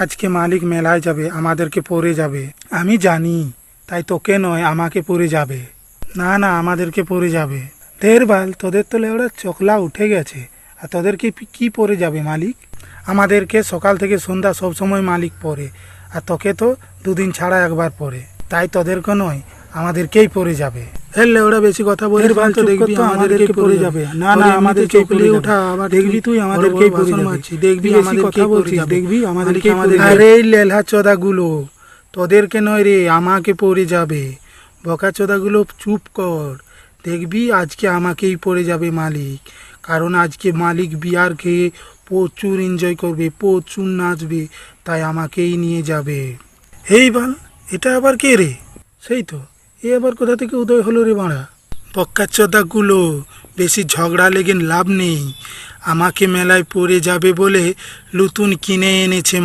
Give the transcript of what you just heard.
আজকে মালিক মেলায় যাবে, আমাদেরকে পড়ে যাবে। আমি জানি, তাই তোকে নয় আমাকে পড়ে যাবে। না না, আমাদেরকে পড়ে যাবে। ঢের বাল, তোদের তো লেওড়া চকলা উঠে গেছে, আর তোদেরকে কি পড়ে যাবে মালিক? আমাদেরকে সকাল থেকে সন্ধ্যা সব সময় মালিক পড়ে, আর তোকে তো দুদিন ছাড়া একবার পড়ে। তাই তোদেরকে নয় আমাদেরকেই পড়ে যাবে। হেললে ওরা বেশি কথা বলে বাল, তো দেখবি আমাদেরকে পড়ে যাবে। না না, আমাদেরকে পড়ে উঠা, আবার দেখবি তুই আমাদেরকেই পড়ে যাবে। দেখবি আমাদের কথা বলছিস, দেখবি আমাদেরকে। আরে এই লেলহা চোদাগুলো, তোদেরকে নয় রে, আমাকে পড়ে যাবে। বকা চোদাগুলো চুপ কর, দেখবি আজকে আমাকেই পড়ে যাবে মালিক। কারণ আজকে মালিক বিয়ার খেয়ে প্রচুর এনজয় করবে, প্রচুর নাচবে, তাই আমাকেই নিয়ে যাবে। এই বাল, এটা আবার কে রে? সেই তো, এ আবার কোথা থেকে উদয় হলো রে বাড়া? বক্কাচোদাগুলো, বেশি ঝগড়া লেগে লাভ নেই। আমাকে মেলায় পড়ে যাবে বলে নতুন কিনে এনেছে